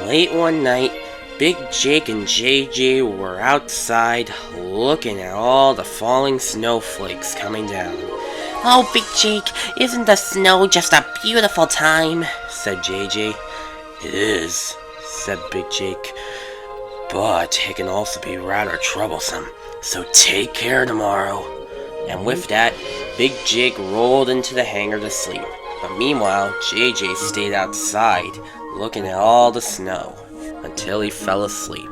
Late one night, Big Jake and JJ were outside looking at all the falling snowflakes coming down. "Oh, Big Jake, isn't the snow just a beautiful time?" said JJ. "It is," said Big Jake, "but it can also be rather troublesome, so take care tomorrow." And with that, Big Jake rolled into the hangar to sleep. But meanwhile, JJ stayed outside, looking at all the snow, until he fell asleep.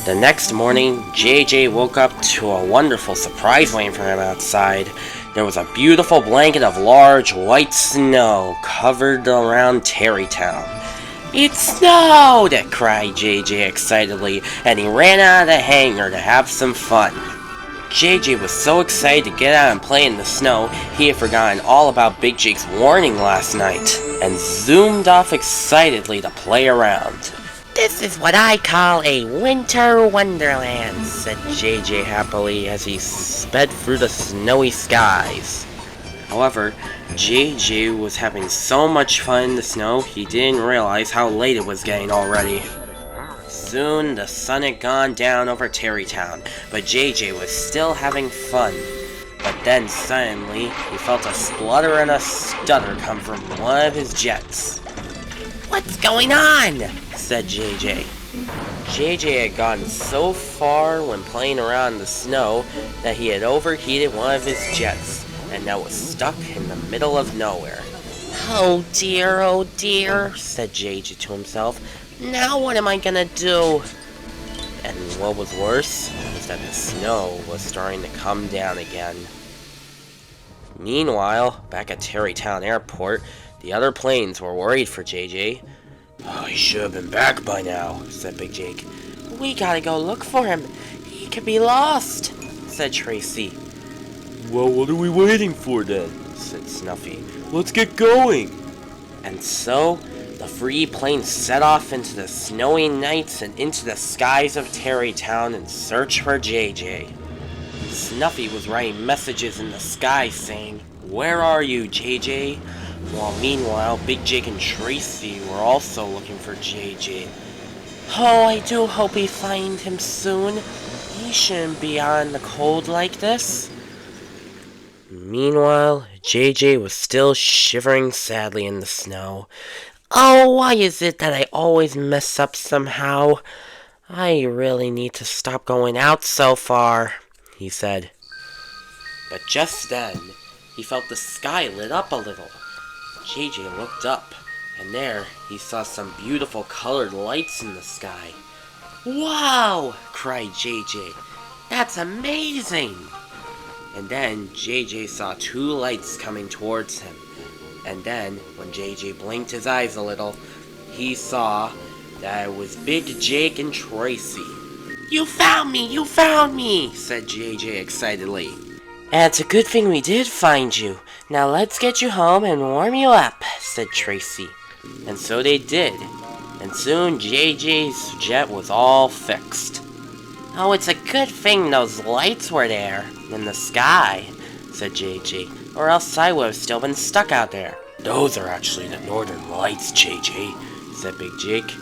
The next morning, JJ woke up to a wonderful surprise waiting for him outside. There was a beautiful blanket of large white snow covered around Terrytown. "It snowed!" cried JJ excitedly, and he ran out of the hangar to have some fun. JJ was so excited to get out and play in the snow, he had forgotten all about Big Jake's warning last night, and zoomed off excitedly to play around. "This is what I call a winter wonderland," said JJ happily as he sped through the snowy skies. However, JJ was having so much fun in the snow, he didn't realize how late it was getting already. Soon the sun had gone down over Terrytown, but JJ was still having fun. But then suddenly, he felt a splutter and a stutter come from one of his jets. "What's going on?" said JJ. JJ had gotten so far when playing around in the snow that he had overheated one of his jets, and now was stuck in the middle of nowhere. Oh dear, said JJ to himself. "Now what am I gonna do?" And what was worse was that the snow was starting to come down again. Meanwhile, back at Terrytown Airport, the other planes were worried for JJ. "Oh, he should have been back by now," said Big Jake. "We gotta go look for him. He could be lost," said Tracy. "Well, what are we waiting for then?" said Snuffy. "Let's get going." And so, the three planes set off into the snowy nights and into the skies of Terrytown in search for JJ. Snuffy was writing messages in the sky saying, "Where are you, JJ?" While meanwhile, Big Jake and Tracy were also looking for JJ. "Oh, I do hope we find him soon. He shouldn't be out in the cold like this." Meanwhile, JJ was still shivering sadly in the snow. "Oh, why is it that I always mess up somehow? I really need to stop going out so far," he said. But just then, he felt the sky lit up a little. JJ looked up, and there he saw some beautiful colored lights in the sky. "Wow!" cried JJ. "That's amazing!" And then JJ saw two lights coming towards him. And then, when JJ blinked his eyes a little, he saw that it was Big Jake and Tracy. You found me, said JJ excitedly. "And it's a good thing we did find you. Now let's get you home and warm you up," said Tracy. And so they did. And soon JJ's jet was all fixed. "Oh, it's a good thing those lights were there in the sky," said JJ, "or else I would have still been stuck out there." "Those are actually the northern lights, JJ, said Big Jake.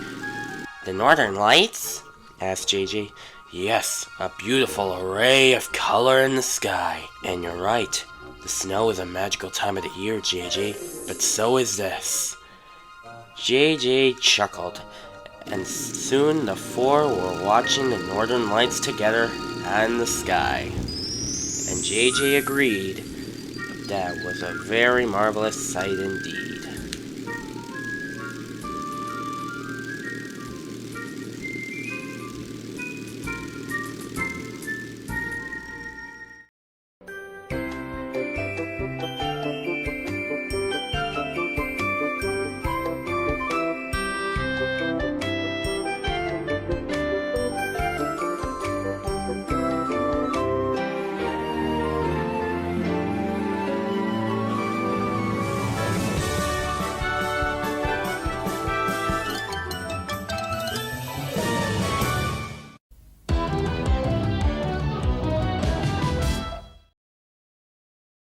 "The northern lights?" asked JJ. "Yes, a beautiful array of color in the sky. And you're right, the snow is a magical time of the year, JJ, but so is this." JJ chuckled, and soon the four were watching the northern lights together in the sky. And JJ agreed that was a very marvelous sight indeed.